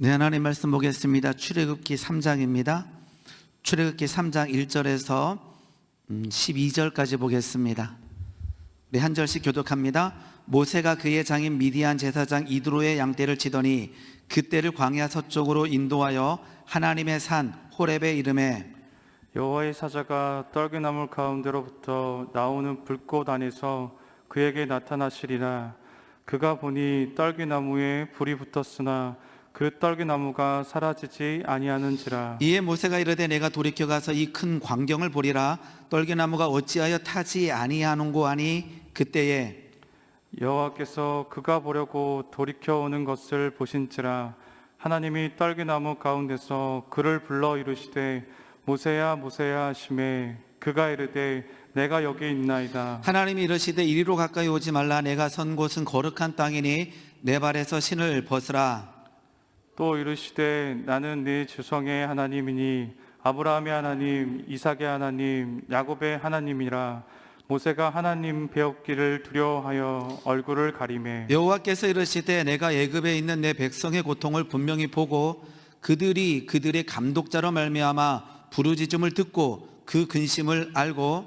네, 하나님 말씀 보겠습니다. 출애굽기 3장입니다. 출애굽기 3장 1절에서 12절까지 보겠습니다. 네, 한 절씩 교독합니다. 모세가 그의 장인 미디안 제사장 이드로의 양떼를 치더니 그떼를 광야 서쪽으로 인도하여 하나님의 산 호렙에 이르매 여호와의 사자가 떨기나무 가운데로부터 나오는 불꽃 안에서 그에게 나타나시리라. 그가 보니 떨기나무에 불이 붙었으나 그 떨기나무가 사라지지 아니하는지라. 이에 모세가 이르되 내가 돌이켜 가서 이 큰 광경을 보리라. 떨기나무가 어찌하여 타지 아니하는고 하니 그때에 여호와께서 그가 보려고 돌이켜 오는 것을 보신지라. 하나님이 떨기나무 가운데서 그를 불러 이르시되 모세야 모세야 하시매 그가 이르되 내가 여기 있나이다. 하나님이 이르시되 이리로 가까이 오지 말라. 내가 선 곳은 거룩한 땅이니 내 발에서 신을 벗으라. 또 이르시되 나는 네 주성의 하나님이니 아브라함의 하나님 이삭의 하나님 야곱의 하나님이라. 모세가 하나님 배웠기를 두려워하여 얼굴을 가리매 여호와께서 이르시되 내가 애굽에 있는 내 백성의 고통을 분명히 보고 그들이 그들의 감독자로 말미암아 부르짖음을 듣고 그 근심을 알고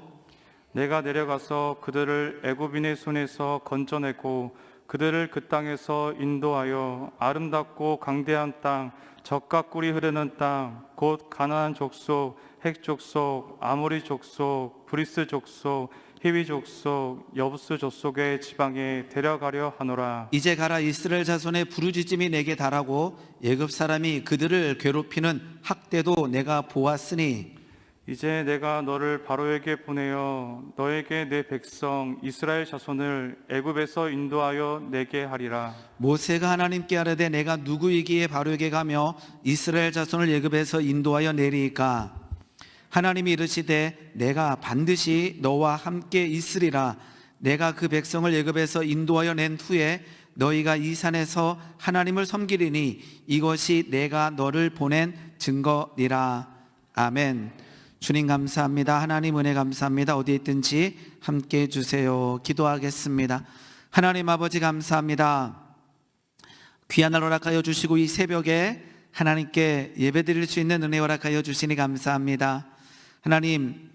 내가 내려가서 그들을 애굽인의 손에서 건져내고 그들을 그 땅에서 인도하여 아름답고 강대한 땅 젖과 꿀이 흐르는 땅 곧 가나안 족속 헷 족속 아모리 족속 브리스 족속 히위 족속 여부스 족속의 지방에 데려가려 하노라. 이제 가라. 이스라엘 자손의 부르짖음이 내게 달하고 애굽 사람이 그들을 괴롭히는 학대도 내가 보았으니 이제 내가 너를 바로에게 보내어 너에게 내 백성 이스라엘 자손을 애굽에서 인도하여 내게 하리라. 모세가 하나님께 아뢰되 내가 누구이기에 바로에게 가며 이스라엘 자손을 애굽에서 인도하여 내리이까. 하나님이 이르시되 내가 반드시 너와 함께 있으리라. 내가 그 백성을 애굽에서 인도하여 낸 후에 너희가 이 산에서 하나님을 섬기리니 이것이 내가 너를 보낸 증거니라. 아멘. 주님 감사합니다. 하나님 은혜 감사합니다. 어디에 있든지 함께 해주세요. 기도하겠습니다. 하나님 아버지 감사합니다. 귀한 날 허락하여 주시고 이 새벽에 하나님께 예배드릴 수 있는 은혜 허락하여 주시니 감사합니다. 하나님,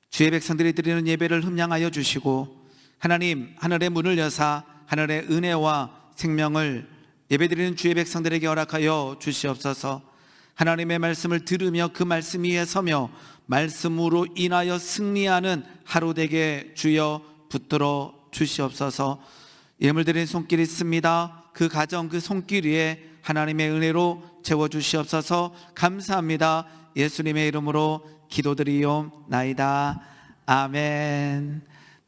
주의 백성들이 드리는 예배를 흠양하여 주시고 하나님, 하늘의 문을 여사 하늘의 은혜와 생명을 예배드리는 주의 백성들에게 허락하여 주시옵소서. 하나님의 말씀을 들으며 그 말씀 위에 서며 말씀으로 인하여 승리하는 하루 되게 주여 붙들어 주시옵소서. 예물 드린 손길 있습니다. 그 가정 그 손길 위에 하나님의 은혜로 채워주시옵소서. 감사합니다. 예수님의 이름으로 기도드리옵나이다. 아멘.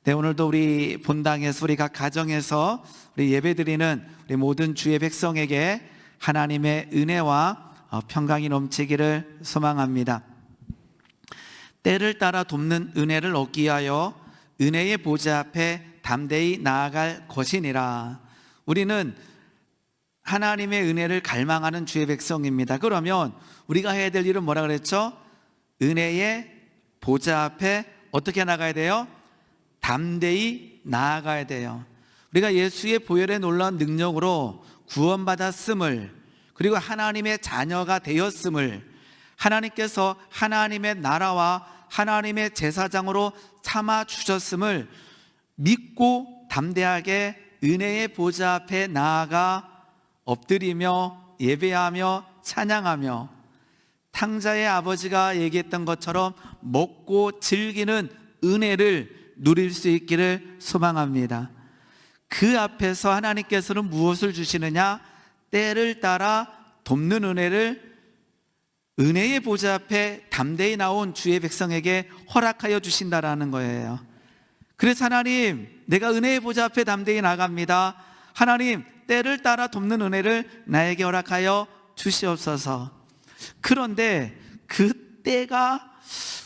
네, 오늘도 우리 본당에서 우리 각 가정에서 우리 예배드리는 우리 모든 주의 백성에게 하나님의 은혜와 평강이 넘치기를 소망합니다. 때를 따라 돕는 은혜를 얻기 위하여 은혜의 보좌 앞에 담대히 나아갈 것이니라. 우리는 하나님의 은혜를 갈망하는 주의 백성입니다. 그러면 우리가 해야 될 일은 뭐라 그랬죠? 은혜의 보좌 앞에 어떻게 나가야 돼요? 담대히 나아가야 돼요. 우리가 예수의 보혈의 놀라운 능력으로 구원받았음을, 그리고 하나님의 자녀가 되었음을, 하나님께서 하나님의 나라와 하나님의 제사장으로 삼아 주셨음을 믿고 담대하게 은혜의 보좌 앞에 나아가 엎드리며 예배하며 찬양하며 탕자의 아버지가 얘기했던 것처럼 먹고 즐기는 은혜를 누릴 수 있기를 소망합니다. 그 앞에서 하나님께서는 무엇을 주시느냐? 때를 따라 돕는 은혜를 은혜의 보좌 앞에 담대히 나온 주의 백성에게 허락하여 주신다라는 거예요. 그래서 하나님, 내가 은혜의 보좌 앞에 담대히 나갑니다. 하나님, 때를 따라 돕는 은혜를 나에게 허락하여 주시옵소서. 그런데 그 때가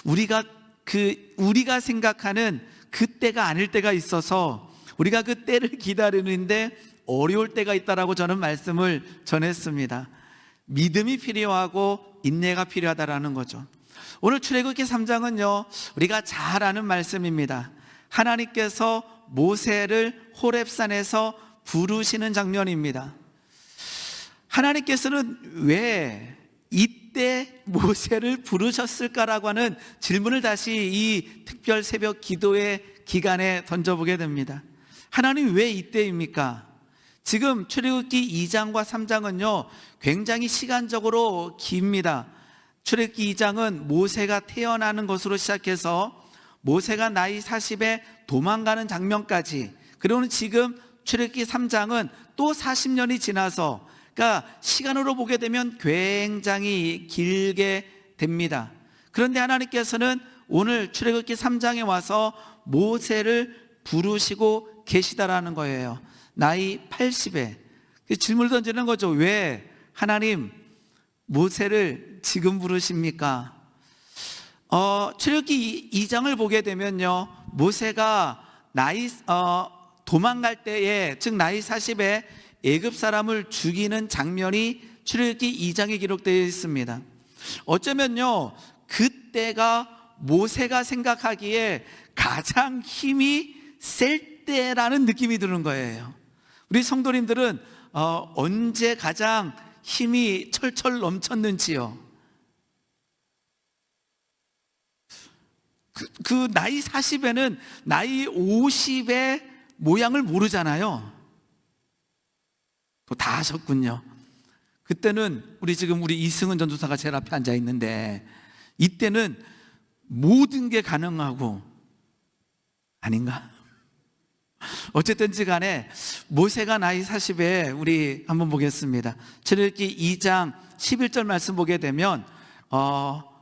우리가 생각하는 그 때가 아닐 때가 있어서 우리가 그 때를 기다리는데 어려울 때가 있다라고 저는 말씀을 전했습니다. 믿음이 필요하고 인내가 필요하다라는 거죠. 오늘 출애굽기 3장은요, 우리가 잘 아는 말씀입니다. 하나님께서 모세를 호렙산에서 부르시는 장면입니다. 하나님께서는 왜 이때 모세를 부르셨을까라고 하는 질문을 다시 이 특별 새벽 기도의 기간에 던져보게 됩니다. 하나님 왜 이때입니까? 지금 출애굽기 2장과 3장은요 굉장히 시간적으로 깁니다. 출애굽기 2장은 모세가 태어나는 것으로 시작해서 모세가 나이 40에 도망가는 장면까지, 그리고는 지금 출애굽기 3장은 또 40년이 지나서, 그러니까 시간으로 보게 되면 굉장히 길게 됩니다. 그런데 하나님께서는 오늘 출애굽기 3장에 와서 모세를 부르시고 계시다라는 거예요. 나이 80에. 질문을 던지는 거죠. 왜 하나님 모세를 지금 부르십니까? 출애굽기 2장을 보게 되면요 모세가 도망갈 때에, 즉 나이 40에 애굽 사람을 죽이는 장면이 출애굽기 2장에 기록되어 있습니다. 어쩌면요 그때가 모세가 생각하기에 가장 힘이 셀 때라는 느낌이 드는 거예요. 우리 성도님들은 언제 가장 힘이 철철 넘쳤는지요? 그 나이 40에는 나이 50의 모양을 모르잖아요. 다 하셨군요. 그때는 우리 이승은 전도사가 제일 앞에 앉아 있는데, 이때는 모든 게 가능하고, 아닌가? 어쨌든지 간에 모세가 나이 40에 우리 한번 보겠습니다. 출애굽기 2장 11절 말씀 보게 되면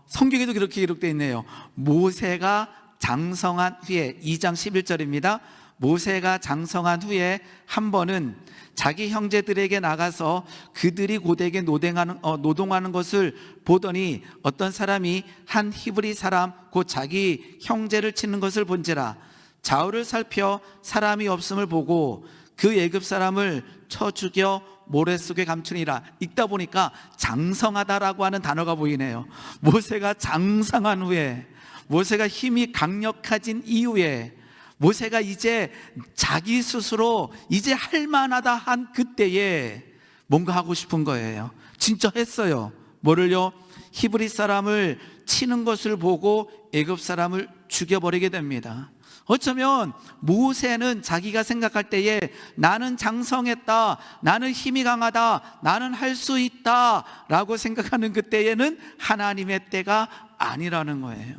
성경에도 그렇게 기록되어 있네요. 모세가 장성한 후에, 2장 11절입니다. 모세가 장성한 후에 한 번은 자기 형제들에게 나가서 그들이 고되게 노동하는 것을 보더니 어떤 사람이 한 히브리 사람 곧 자기 형제를 치는 것을 본지라. 좌우를 살펴 사람이 없음을 보고 그 애굽 사람을 쳐 죽여 모래 속에 감추니라. 읽다 보니까 장성하다라고 하는 단어가 보이네요. 모세가 장성한 후에, 모세가 힘이 강력해진 이후에, 모세가 이제 자기 스스로 이제 할만하다 한 그때에 뭔가 하고 싶은 거예요. 진짜 했어요. 뭐를요? 히브리 사람을 치는 것을 보고 애굽 사람을 죽여버리게 됩니다. 어쩌면 모세는 자기가 생각할 때에 나는 장성했다, 나는 힘이 강하다, 나는 할 수 있다 라고 생각하는 그때에는 하나님의 때가 아니라는 거예요.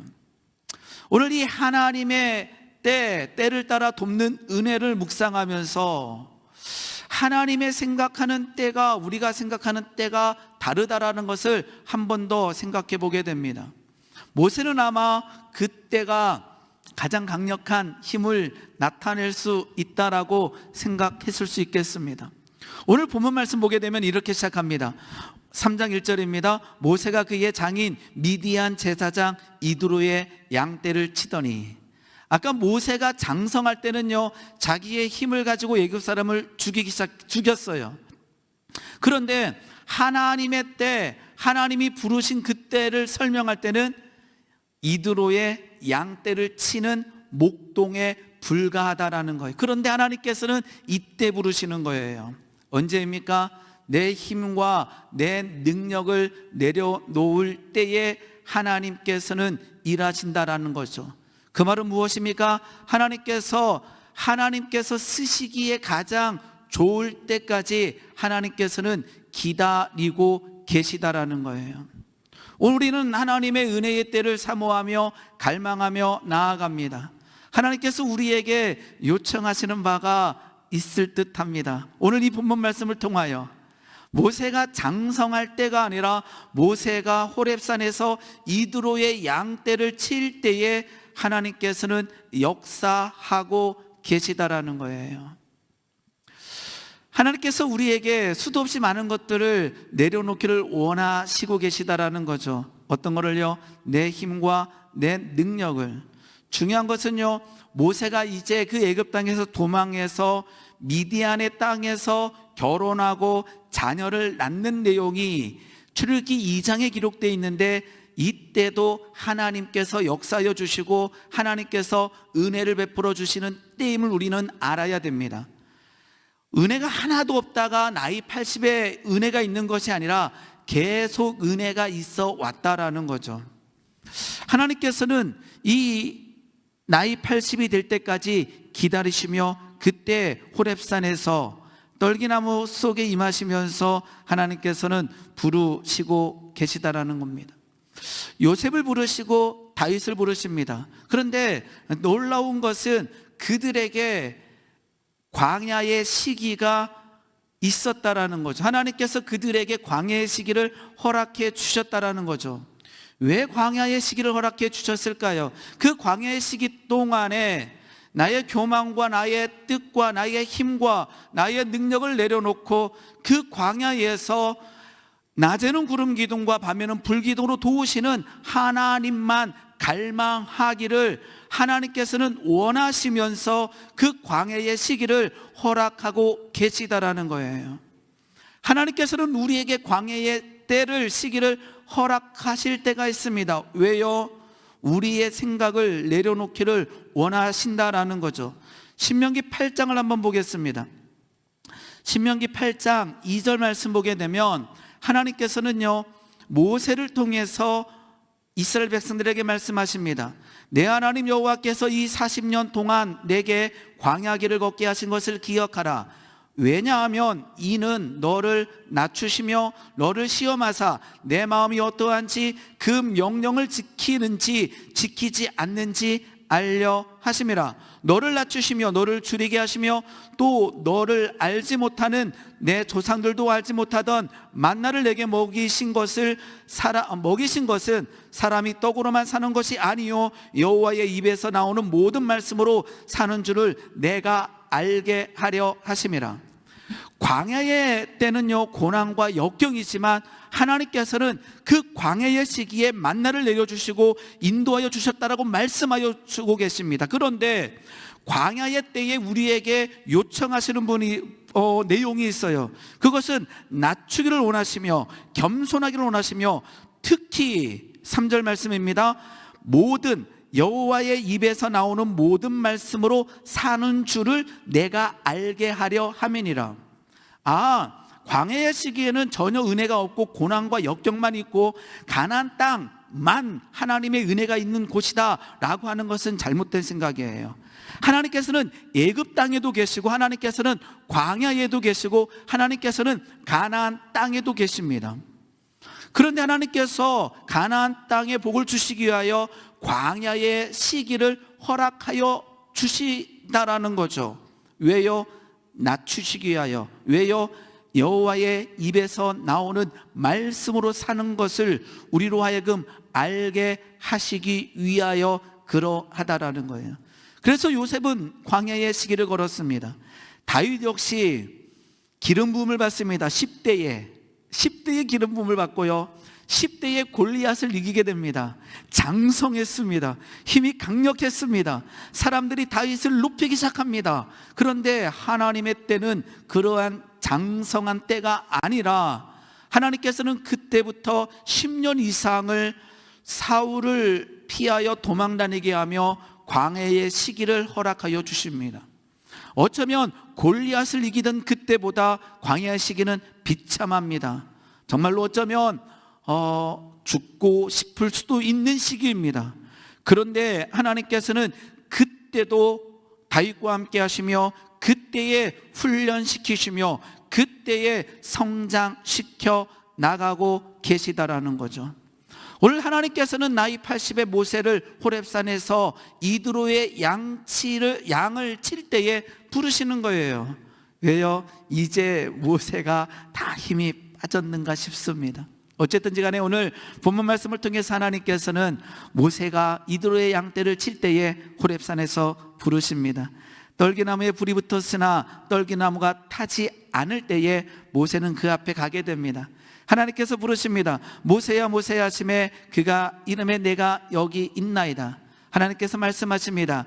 오늘 이 하나님의 때를 따라 돕는 은혜를 묵상하면서 하나님의 생각하는 때가 우리가 생각하는 때가 다르다라는 것을 한 번 더 생각해 보게 됩니다. 모세는 아마 그때가 가장 강력한 힘을 나타낼 수 있다라고 생각했을 수 있겠습니다. 오늘 본문 말씀 보게 되면 이렇게 시작합니다. 3장 1절입니다. 모세가 그의 장인 미디안 제사장 이드로의 양떼를 치더니, 아까 모세가 장성할 때는요 자기의 힘을 가지고 애굽 사람을 죽였어요. 그런데 하나님의 때, 하나님이 부르신 그때를 설명할 때는 이드로의 양떼를 치는 목동에 불과하다라는 거예요. 그런데 하나님께서는 이때 부르시는 거예요. 언제입니까? 내 힘과 내 능력을 내려놓을 때에 하나님께서는 일하신다라는 거죠. 그 말은 무엇입니까? 하나님께서 쓰시기에 가장 좋을 때까지 하나님께서는 기다리고 계시다라는 거예요. 오늘 우리는 하나님의 은혜의 때를 사모하며 갈망하며 나아갑니다. 하나님께서 우리에게 요청하시는 바가 있을 듯합니다. 오늘 이 본문 말씀을 통하여 모세가 장성할 때가 아니라 모세가 호렙산에서 이드로의 양떼를 칠 때에 하나님께서는 역사하고 계시다라는 거예요. 하나님께서 우리에게 수도 없이 많은 것들을 내려놓기를 원하시고 계시다라는 거죠. 어떤 거를요? 내 힘과 내 능력을. 중요한 것은요, 모세가 이제 그 애굽 땅에서 도망해서 미디안의 땅에서 결혼하고 자녀를 낳는 내용이 출애굽기 2장에 기록되어 있는데, 이때도 하나님께서 역사하여 주시고 하나님께서 은혜를 베풀어 주시는 때임을 우리는 알아야 됩니다. 은혜가 하나도 없다가 나이 80에 은혜가 있는 것이 아니라 계속 은혜가 있어 왔다라는 거죠. 하나님께서는 이 나이 80이 될 때까지 기다리시며 그때 호렙산에서 떨기나무 속에 임하시면서 하나님께서는 부르시고 계시다라는 겁니다. 요셉을 부르시고 다윗을 부르십니다. 그런데 놀라운 것은 그들에게 광야의 시기가 있었다라는 거죠. 하나님께서 그들에게 광야의 시기를 허락해 주셨다라는 거죠. 왜 광야의 시기를 허락해 주셨을까요? 그 광야의 시기 동안에 나의 교만과 나의 뜻과 나의 힘과 나의 능력을 내려놓고 그 광야에서 낮에는 구름 기둥과 밤에는 불 기둥으로 도우시는 하나님만 갈망하기를 하나님께서는 원하시면서 그 광야의 시기를 허락하고 계시다라는 거예요. 하나님께서는 우리에게 광야의 때를 시기를 허락하실 때가 있습니다. 왜요? 우리의 생각을 내려놓기를 원하신다라는 거죠. 신명기 8장을 한번 보겠습니다. 신명기 8장 2절 말씀 보게 되면 하나님께서는요 모세를 통해서 이스라엘 백성들에게 말씀하십니다. 내 하나님 여호와께서 이 40년 동안 내게 광야길을 걷게 하신 것을 기억하라. 왜냐하면 이는 너를 낮추시며 너를 시험하사 내 마음이 어떠한지 그 명령을 지키는지 지키지 않는지 알려 하심이라. 너를 낮추시며 너를 줄이게 하시며 또 너를 알지 못하는 내 조상들도 알지 못하던 만나를 내게 먹이신 것은 사람이 떡으로만 사는 것이 아니요 여호와의 입에서 나오는 모든 말씀으로 사는 줄을 내가 알게 하려 하심이라. 광야의 때는요 고난과 역경이지만 하나님께서는 그 광야의 시기에 만나를 내려주시고 인도하여 주셨다라고 말씀하여 주고 계십니다. 그런데 광야의 때에 우리에게 요청하시는 내용이 있어요. 그것은 낮추기를 원하시며 겸손하기를 원하시며 특히 3절 말씀입니다. 모든 여호와의 입에서 나오는 모든 말씀으로 사는 줄을 내가 알게 하려 함이니라. 광야의 시기에는 전혀 은혜가 없고 고난과 역경만 있고 가나안 땅만 하나님의 은혜가 있는 곳이다 라고 하는 것은 잘못된 생각이에요. 하나님께서는 애굽 땅에도 계시고 하나님께서는 광야에도 계시고 하나님께서는 가나안 땅에도 계십니다. 그런데 하나님께서 가나안 땅에 복을 주시기 위하여 광야의 시기를 허락하여 주시다라는 거죠. 왜요? 낮추시기 위하여. 왜요? 여호와의 입에서 나오는 말씀으로 사는 것을 우리로 하여금 알게 하시기 위하여 그러하다라는 거예요. 그래서 요셉은 광야의 시기를 걸었습니다. 다윗 역시 기름 부음을 받습니다. 10대에 기름 부음을 받고요 10대에 골리앗을 이기게 됩니다. 장성했습니다. 힘이 강력했습니다. 사람들이 다윗을 높이기 시작합니다. 그런데 하나님의 때는 그러한 장성한 때가 아니라 하나님께서는 그때부터 10년 이상을 사울을 피하여 도망다니게 하며 광야의 시기를 허락하여 주십니다. 어쩌면 골리앗을 이기던 그때보다 광야의 시기는 비참합니다. 정말로 어쩌면 죽고 싶을 수도 있는 시기입니다. 그런데 하나님께서는 그때도 다윗과 함께 하시며 그때에 훈련시키시며 그때에 성장시켜 나가고 계시다라는 거죠. 오늘 하나님께서는 나이 80의 모세를 호렙산에서 이드로의 양을 칠 때에 부르시는 거예요. 왜요? 이제 모세가 다 힘이 빠졌는가 싶습니다. 어쨌든지 간에 오늘 본문 말씀을 통해서 하나님께서는 모세가 이드로의 양떼를 칠 때에 호렙산에서 부르십니다. 떨기나무에 불이 붙었으나 떨기나무가 타지 않을 때에 모세는 그 앞에 가게 됩니다. 하나님께서 부르십니다. 모세야 모세야 하심에 그가 이름에 내가 여기 있나이다. 하나님께서 말씀하십니다.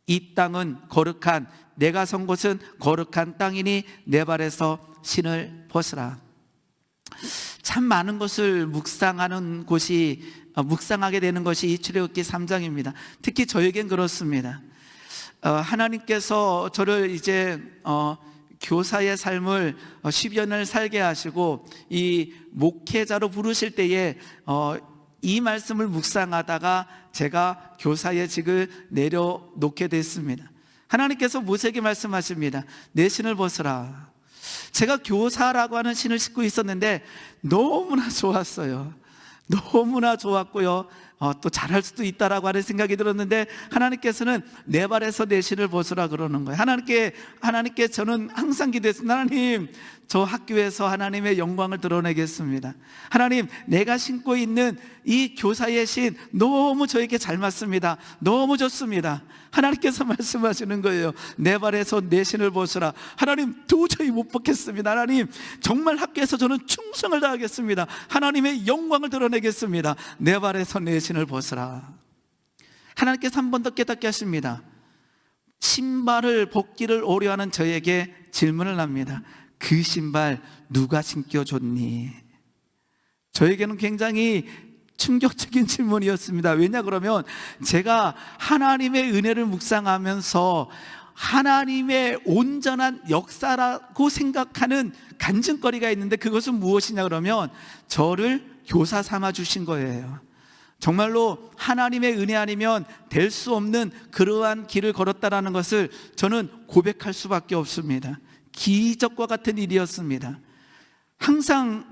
이 땅은 거룩한 내가 선 곳은 거룩한 땅이니 내 발에서 신을 벗으라. 참 많은 것을 묵상하게 되는 것이 이 출애굽기 3장입니다. 특히 저에겐 그렇습니다. 하나님께서 저를 이제 교사의 삶을 10여 년을 살게 하시고 이 목회자로 부르실 때에 이 말씀을 묵상하다가 제가 교사의 직을 내려놓게 됐습니다. 하나님께서 모세에게 말씀하십니다. 내 신을 벗으라. 제가 교사라고 하는 신을 신고 있었는데 너무나 좋았어요. 너무나 좋았고요. 또 잘할 수도 있다라고 하는 생각이 들었는데 하나님께서는 내 발에서 내 신을 벗으라 그러는 거예요. 하나님께 저는 항상 기도했습니다. 하나님, 저 학교에서 하나님의 영광을 드러내겠습니다. 하나님, 내가 신고 있는 이 교사의 신 너무 저에게 잘 맞습니다. 너무 좋습니다. 하나님께서 말씀하시는 거예요. 내 발에서 내 신을 벗으라. 하나님, 도저히 못 벗겠습니다. 하나님, 정말 학교에서 저는 충성을 다하겠습니다. 하나님의 영광을 드러내겠습니다. 내 발에서 내 신을 벗으라. 하나님께서 한 번 더 깨닫게 하십니다. 신발을 벗기를 오려하는 저에게 질문을 합니다. 그 신발 누가 신겨줬니? 저에게는 굉장히 충격적인 질문이었습니다. 왜냐 그러면 제가 하나님의 은혜를 묵상하면서 하나님의 온전한 역사라고 생각하는 간증거리가 있는데 그것은 무엇이냐 그러면 저를 교사 삼아 주신 거예요. 정말로 하나님의 은혜 아니면 될 수 없는 그러한 길을 걸었다라는 것을 저는 고백할 수밖에 없습니다. 기적과 같은 일이었습니다. 항상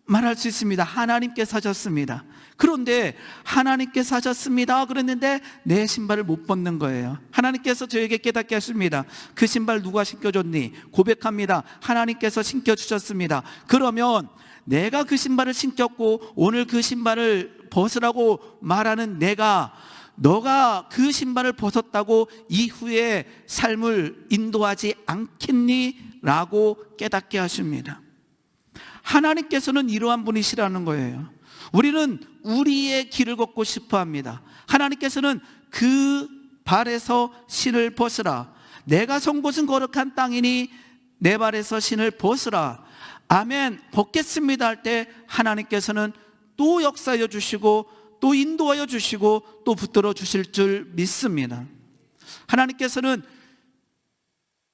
말할 수 있습니다. 하나님께서 하셨습니다. 그런데 하나님께서 하셨습니다 그랬는데 내 신발을 못 벗는 거예요. 하나님께서 저에게 깨닫게 하십니다. 그 신발 누가 신겨줬니? 고백합니다. 하나님께서 신겨주셨습니다. 그러면 내가 그 신발을 신겼고 오늘 그 신발을 벗으라고 말하는 너가 그 신발을 벗었다고 이후에 삶을 인도하지 않겠니? 라고 깨닫게 하십니다. 하나님께서는 이러한 분이시라는 거예요. 우리는 우리의 길을 걷고 싶어 합니다. 하나님께서는 그 발에서 신을 벗으라. 내가 선 곳은 거룩한 땅이니 내 발에서 신을 벗으라. 아멘, 벗겠습니다 할 때 하나님께서는 또 역사하여 주시고 또 인도하여 주시고 또 붙들어 주실 줄 믿습니다. 하나님께서는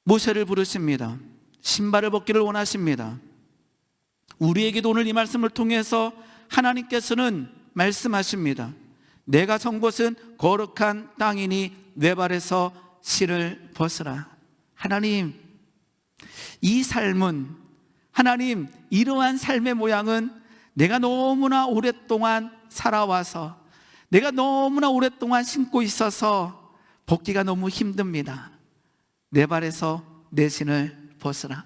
모세를 부르십니다. 신발을 벗기를 원하십니다. 우리에게도 오늘 이 말씀을 통해서 하나님께서는 말씀하십니다. 내가 선 곳은 거룩한 땅이니 내 발에서 신을 벗으라. 하나님, 이 삶은, 하나님, 이러한 삶의 모양은 내가 너무나 오랫동안 살아와서, 내가 너무나 오랫동안 신고 있어서 벗기가 너무 힘듭니다. 내 발에서 내 신을 벗으라.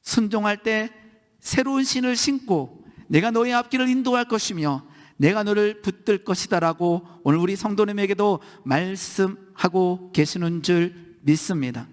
순종할 때 새로운 신을 신고 내가 너의 앞길을 인도할 것이며 내가 너를 붙들 것이다라고 오늘 우리 성도님에게도 말씀하고 계시는 줄 믿습니다.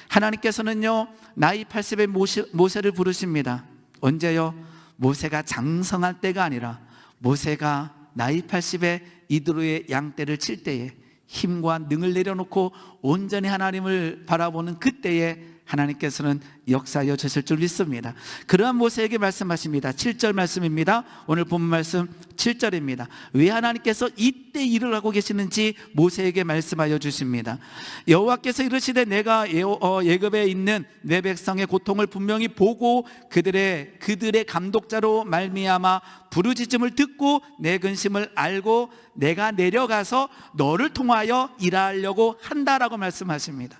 하나님께서는요, 나이 80의 모세를 부르십니다. 언제요? 모세가 장성할 때가 아니라 모세가 나이 80의 이드로의 양떼를 칠 때에 힘과 능을 내려놓고 온전히 하나님을 바라보는 그때에 하나님께서는 역사하여 주실 줄 믿습니다. 그러한 모세에게 말씀하십니다. 7절 말씀입니다. 오늘 본문 말씀 7절입니다. 왜 하나님께서 이때 일을 하고 계시는지 모세에게 말씀하여 주십니다. 여호와께서 이르시되 내가 애굽에 있는 내 백성의 고통을 분명히 보고 그들의 감독자로 말미암아 부르짖음을 듣고 내 근심을 알고 내가 내려가서 너를 통하여 일하려고 한다라고 말씀하십니다.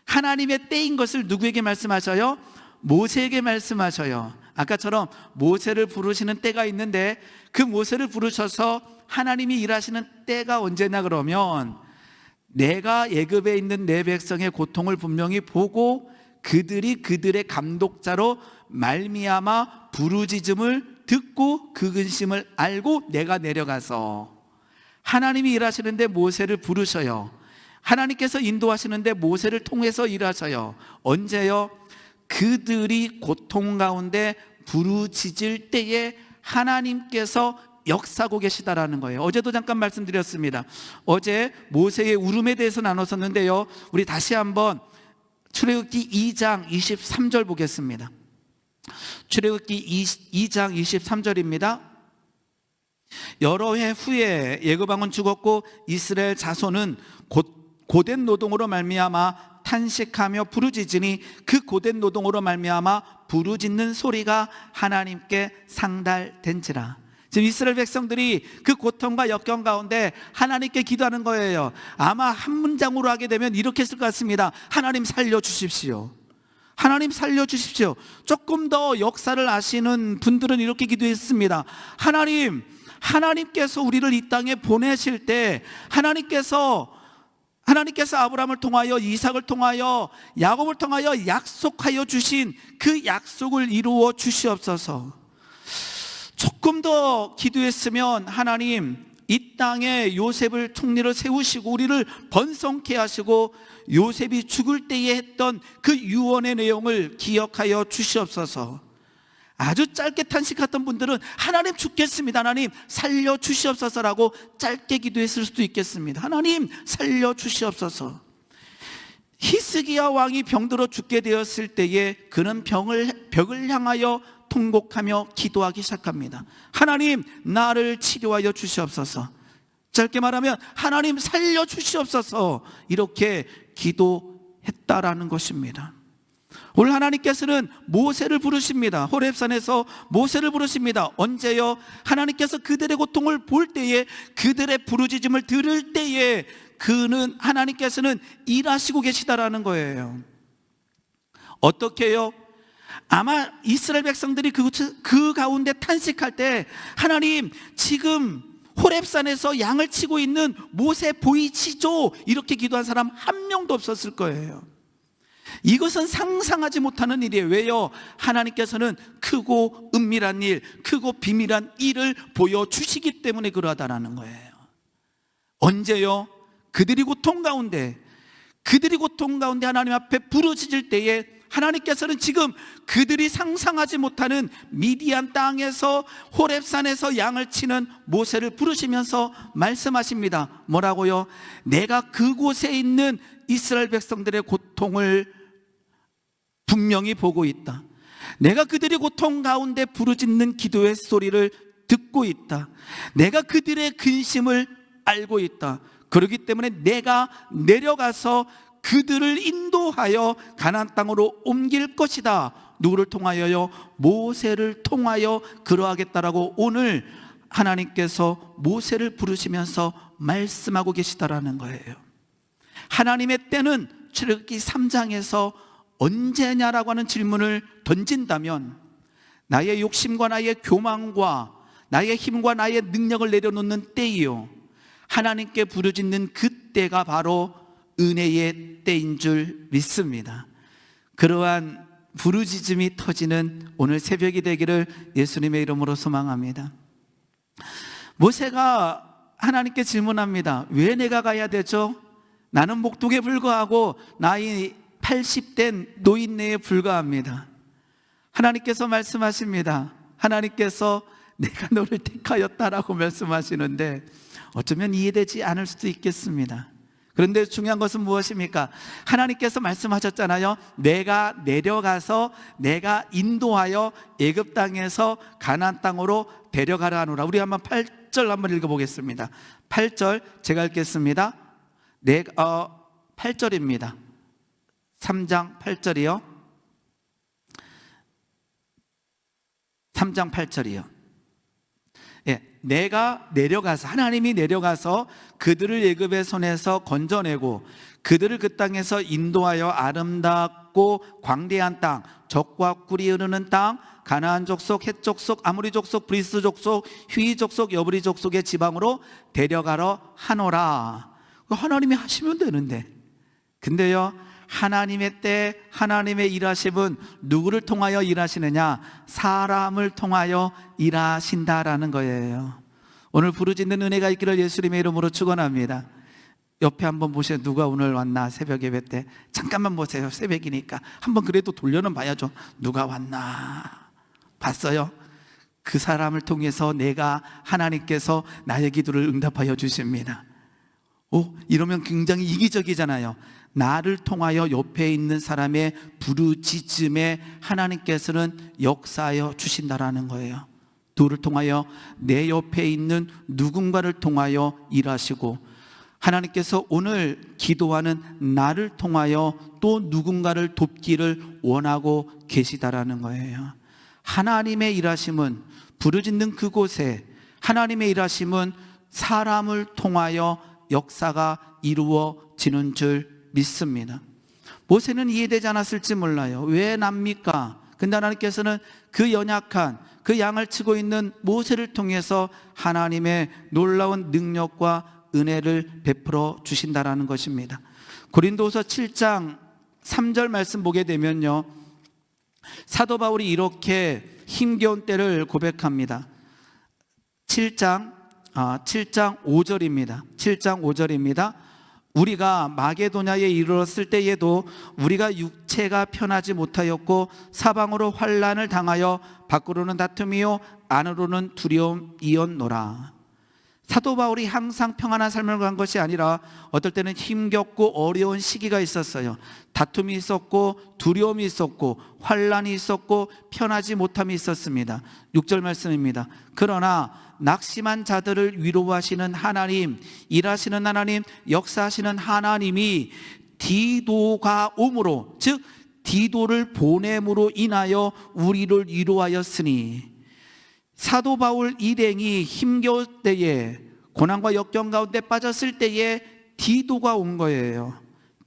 하나님의 때인 것을 누구에게 말씀하셔요? 모세에게 말씀하셔요. 아까처럼 모세를 부르시는 때가 있는데 그 모세를 부르셔서 하나님이 일하시는 때가 언제냐 그러면 내가 애굽에 있는 내 백성의 고통을 분명히 보고 그들의 감독자로 말미암아 부르짖음을 듣고 그 근심을 알고 내가 내려가서, 하나님이 일하시는데 모세를 부르셔요. 하나님께서 인도하시는데 모세를 통해서 일하셔요. 언제요? 그들이 고통 가운데 부르짖을 때에 하나님께서 역사하고 계시다라는 거예요. 어제도 잠깐 말씀드렸습니다. 어제 모세의 울음에 대해서 나눴었는데요, 우리 다시 한번 출애굽기 2장 23절 보겠습니다. 출애굽기 2장 23절입니다. 여러 해 후에 애굽 왕은 죽었고 이스라엘 자손은 고된 노동으로 말미암아 탄식하며 부르짖으니 그 고된 노동으로 말미암아 부르짖는 소리가 하나님께 상달된지라. 지금 이스라엘 백성들이 그 고통과 역경 가운데 하나님께 기도하는 거예요. 아마 한 문장으로 하게 되면 이렇게 했을 것 같습니다. 하나님 살려주십시오. 하나님 살려주십시오. 조금 더 역사를 아시는 분들은 이렇게 기도했습니다. 하나님께서 우리를 이 땅에 보내실 때 하나님께서 아브라함을 통하여 이삭을 통하여 야곱을 통하여 약속하여 주신 그 약속을 이루어 주시옵소서. 조금 더 기도했으면 하나님 이 땅에 요셉을 총리를 세우시고 우리를 번성케 하시고 요셉이 죽을 때에 했던 그 유언의 내용을 기억하여 주시옵소서. 아주 짧게 탄식했던 분들은 하나님 죽겠습니다, 하나님 살려주시옵소서라고 짧게 기도했을 수도 있겠습니다. 하나님 살려주시옵소서. 히스기야 왕이 병들어 죽게 되었을 때에 그는 벽을 향하여 통곡하며 기도하기 시작합니다. 하나님 나를 치료하여 주시옵소서. 짧게 말하면 하나님 살려주시옵소서, 이렇게 기도했다라는 것입니다. 오늘 하나님께서는 모세를 부르십니다. 호렙산에서 모세를 부르십니다. 언제요? 하나님께서 그들의 고통을 볼 때에, 그들의 부르짖음을 들을 때에 하나님께서는 일하시고 계시다라는 거예요. 어떻게요? 아마 이스라엘 백성들이 그 가운데 탄식할 때 하나님 지금 호렙산에서 양을 치고 있는 모세 보이시죠? 이렇게 기도한 사람 한 명도 없었을 거예요. 이것은 상상하지 못하는 일이에요. 왜요? 하나님께서는 크고 은밀한 일, 크고 비밀한 일을 보여주시기 때문에 그러하다라는 거예요. 언제요? 그들이 고통 가운데 하나님 앞에 부르짖을 때에 하나님께서는 지금 그들이 상상하지 못하는 미디안 땅에서 호렙산에서 양을 치는 모세를 부르시면서 말씀하십니다. 뭐라고요? 내가 그곳에 있는 이스라엘 백성들의 고통을 분명히 보고 있다. 내가 그들의 고통 가운데 부르짖는 기도의 소리를 듣고 있다. 내가 그들의 근심을 알고 있다. 그렇기 때문에 내가 내려가서 그들을 인도하여 가나안 땅으로 옮길 것이다. 누구를 통하여요? 모세를 통하여 그러하겠다라고 오늘 하나님께서 모세를 부르시면서 말씀하고 계시다라는 거예요. 하나님의 때는 출애굽기 3장에서 언제냐라고 하는 질문을 던진다면 나의 욕심과 나의 교만과 나의 힘과 나의 능력을 내려놓는 때이요, 하나님께 부르짖는 그 때가 바로 은혜의 때인 줄 믿습니다. 그러한 부르짖음이 터지는 오늘 새벽이 되기를 예수님의 이름으로 소망합니다. 모세가 하나님께 질문합니다. 왜 내가 가야 되죠? 나는 목독에 불과하고 나이 80된 노인네에 불과합니다. 하나님께서 말씀하십니다. 하나님께서 내가 너를 택하였다라고 말씀하시는데 어쩌면 이해되지 않을 수도 있겠습니다. 그런데 중요한 것은 무엇입니까? 하나님께서 말씀하셨잖아요. 내가 내려가서 내가 인도하여 애굽 땅에서 가나안 땅으로 데려가라 하노라. 우리 한번 8절 한번 읽어보겠습니다. 8절 제가 읽겠습니다. 8절입니다. 3장 8절이요. 3장 8절이요. 예, 내가 내려가서, 하나님이 내려가서 그들을 애굽의 손에서 건져내고 그들을 그 땅에서 인도하여 아름답고 광대한 땅, 젖과 꿀이 흐르는 땅, 가나안 족속, 헷 족속, 아모리 족속, 브리스 족속, 휘 족속, 여브리 족속의 지방으로 데려가러 하노라. 하나님이 하시면 되는데, 근데요, 하나님의 때 하나님의 일하심은 누구를 통하여 일하시느냐? 사람을 통하여 일하신다라는 거예요. 오늘 부르짖는 은혜가 있기를 예수님의 이름으로 축원합니다. 옆에 한번 보세요. 누가 오늘 왔나? 새벽 예배 때 잠깐만 보세요. 새벽이니까 한번 그래도 돌려는 봐야죠. 누가 왔나? 봤어요? 그 사람을 통해서 하나님께서 나의 기도를 응답하여 주십니다. 이러면 굉장히 이기적이잖아요. 나를 통하여 옆에 있는 사람의 부르짖음에 하나님께서는 역사하여 주신다라는 거예요. 누구를 통하여? 내 옆에 있는 누군가를 통하여 일하시고, 하나님께서 오늘 기도하는 나를 통하여 또 누군가를 돕기를 원하고 계시다라는 거예요. 하나님의 일하심은 부르짖는 그곳에 하나님의 일하심은 사람을 통하여 역사가 이루어지는 줄 믿습니다. 모세는 이해되지 않았을지 몰라요. 왜 납니까? 근데 하나님께서는 그 연약한 그 양을 치고 있는 모세를 통해서 하나님의 놀라운 능력과 은혜를 베풀어 주신다라는 것입니다. 고린도후서 7장 3절 말씀 보게 되면요, 사도 바울이 이렇게 힘겨운 때를 고백합니다. 7장 5절입니다. 7장 5절입니다. 우리가 마게도냐에 이르렀을 때에도 우리가 육체가 편하지 못하였고 사방으로 환난을 당하여 밖으로는 다툼이요 안으로는 두려움이었노라. 사도 바울이 항상 평안한 삶을 간 것이 아니라 어떨 때는 힘겹고 어려운 시기가 있었어요. 다툼이 있었고 두려움이 있었고 환난이 있었고 편하지 못함이 있었습니다. 6절 말씀입니다. 그러나 낙심한 자들을 위로하시는 하나님, 일하시는 하나님, 역사하시는 하나님이 디도가 오므로, 즉 디도를 보냄으로 인하여 우리를 위로하였으니, 사도 바울 일행이 힘겨울 때에 고난과 역경 가운데 빠졌을 때에 디도가 온 거예요.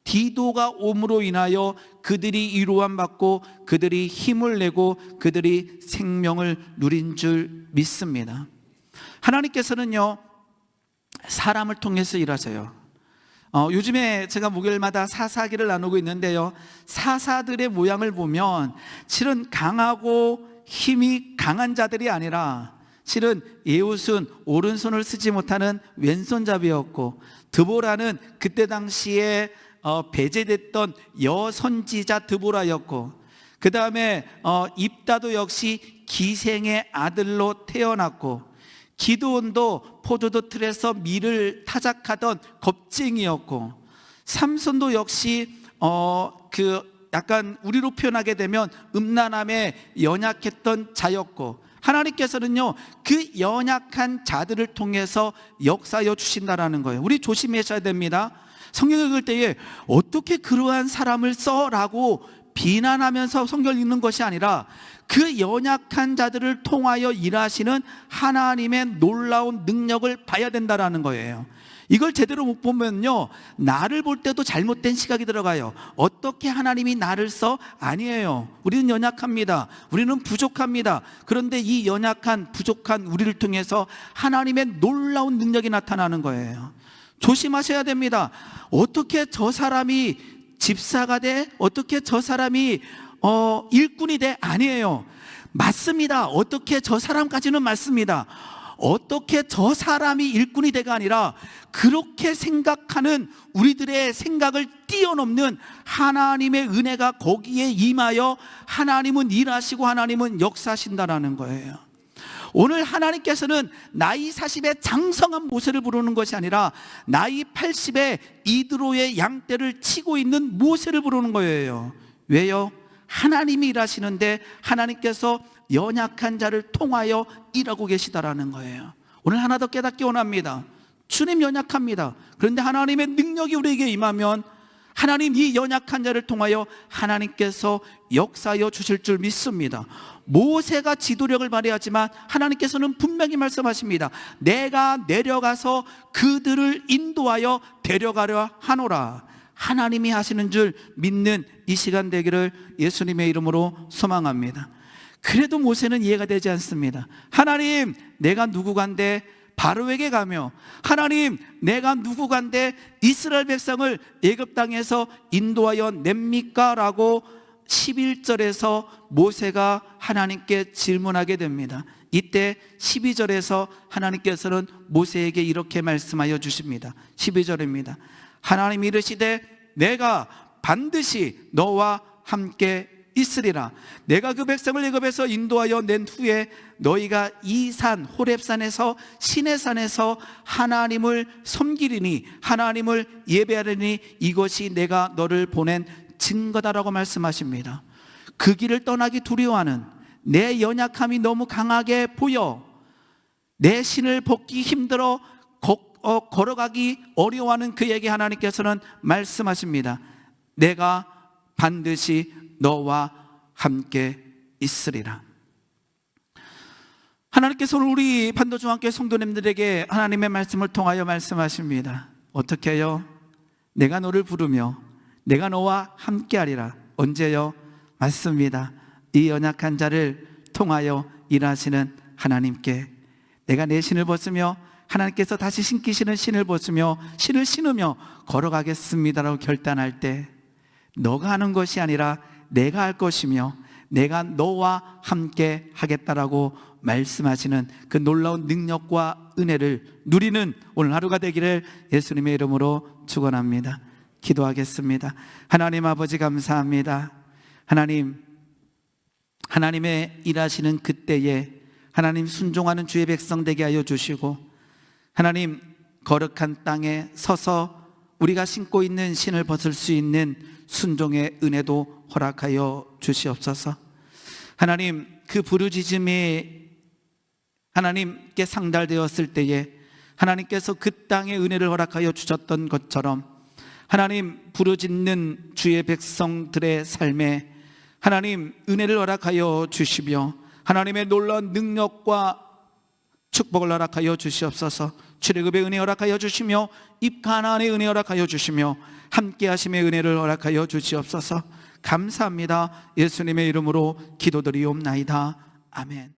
디도가 옴으로 인하여 그들이 위로함 받고 그들이 힘을 내고 그들이 생명을 누린 줄 믿습니다. 하나님께서는요, 사람을 통해서 일하세요. 요즘에 제가 목요일마다 사사기를 나누고 있는데요, 사사들의 모양을 보면 실은 강하고 힘이 강한 자들이 아니라 실은 예후는 오른손을 쓰지 못하는 왼손잡이였고, 드보라는 그때 당시에 배제됐던 여선지자 드보라였고, 그 다음에 입다도 역시 기생의 아들로 태어났고, 기드온도 포도도 틀에서 밀을 타작하던 겁쟁이였고, 삼손도 역시 약간 우리로 표현하게 되면 음란함에 연약했던 자였고, 하나님께서는요 그 연약한 자들을 통해서 역사하여 주신다라는 거예요. 우리 조심하셔야 됩니다. 성경 읽을 때에 어떻게 그러한 사람을 써라고 비난하면서 성경을 읽는 것이 아니라 그 연약한 자들을 통하여 일하시는 하나님의 놀라운 능력을 봐야 된다라는 거예요. 이걸 제대로 못 보면요, 나를 볼 때도 잘못된 시각이 들어가요. 어떻게 하나님이 나를 써? 아니에요. 우리는 연약합니다. 우리는 부족합니다. 그런데 이 연약한 부족한 우리를 통해서 하나님의 놀라운 능력이 나타나는 거예요. 조심하셔야 됩니다. 어떻게 저 사람이 집사가 돼? 어떻게 저 사람이 일꾼이 돼? 아니에요. 맞습니다. 어떻게 저 사람까지는 맞습니다. 어떻게 저 사람이 일꾼이 돼가 아니라 그렇게 생각하는 우리들의 생각을 뛰어넘는 하나님의 은혜가 거기에 임하여 하나님은 일하시고 하나님은 역사하신다라는 거예요. 오늘 하나님께서는 나이 40에 장성한 모세를 부르는 것이 아니라 나이 80에 이드로의 양떼를 치고 있는 모세를 부르는 거예요. 왜요? 하나님이 일하시는데 하나님께서 연약한 자를 통하여 일하고 계시다라는 거예요. 오늘 하나 더 깨닫기 원합니다. 주님 연약합니다. 그런데 하나님의 능력이 우리에게 임하면 하나님 이 연약한 자를 통하여 하나님께서 역사하여 주실 줄 믿습니다. 모세가 지도력을 발휘하지만 하나님께서는 분명히 말씀하십니다. 내가 내려가서 그들을 인도하여 데려가려 하노라. 하나님이 하시는 줄 믿는 이 시간 되기를 예수님의 이름으로 소망합니다. 그래도 모세는 이해가 되지 않습니다. 하나님, 내가 누구간데 바로에게 가며, 하나님, 내가 누구간데 이스라엘 백성을 애굽 땅에서 인도하여 냅니까? 라고 11절에서 모세가 하나님께 질문하게 됩니다. 이때 12절에서 하나님께서는 모세에게 이렇게 말씀하여 주십니다. 12절입니다. 하나님이 이르시되 내가 반드시 너와 함께 있으리라. 내가 그 백성을 애굽에서 인도하여 낸 후에 너희가 이 산 호렙산에서 시내산에서 하나님을 섬기리니 하나님을 예배하리니 이것이 내가 너를 보낸 증거다라고 말씀하십니다. 그 길을 떠나기 두려워하는 내 연약함이 너무 강하게 보여 내 신을 벗기 힘들어 걸어가기 어려워하는 그에게 하나님께서는 말씀하십니다. 내가 반드시 너와 함께 있으리라. 하나님께서 우리 반도중앙교회 성도님들에게 하나님의 말씀을 통하여 말씀하십니다. 어떻게 해요? 내가 너를 부르며 내가 너와 함께하리라. 언제요? 맞습니다. 이 연약한 자를 통하여 일하시는 하나님께 내가 내 신을 벗으며 하나님께서 다시 신기시는 신을 벗으며 신을 신으며 걸어가겠습니다라고 결단할 때 너가 하는 것이 아니라 내가 할 것이며 내가 너와 함께 하겠다라고 말씀하시는 그 놀라운 능력과 은혜를 누리는 오늘 하루가 되기를 예수님의 이름으로 축원합니다. 기도하겠습니다. 하나님 아버지 감사합니다. 하나님의 일하시는 그때에 하나님 순종하는 주의 백성 되게 하여 주시고 하나님 거룩한 땅에 서서 우리가 신고 있는 신을 벗을 수 있는 순종의 은혜도 허락하여 주시옵소서. 하나님 그 부르짖음이 하나님께 상달되었을 때에 하나님께서 그 땅에 은혜를 허락하여 주셨던 것처럼 하나님 부르짖는 주의 백성들의 삶에 하나님 은혜를 허락하여 주시며 하나님의 놀라운 능력과 축복을 허락하여 주시옵소서. 출애굽의 은혜 허락하여 주시며 입가나안의 은혜 허락하여 주시며 함께 하심의 은혜를 허락하여 주시옵소서. 감사합니다. 예수님의 이름으로 기도드리옵나이다. 아멘.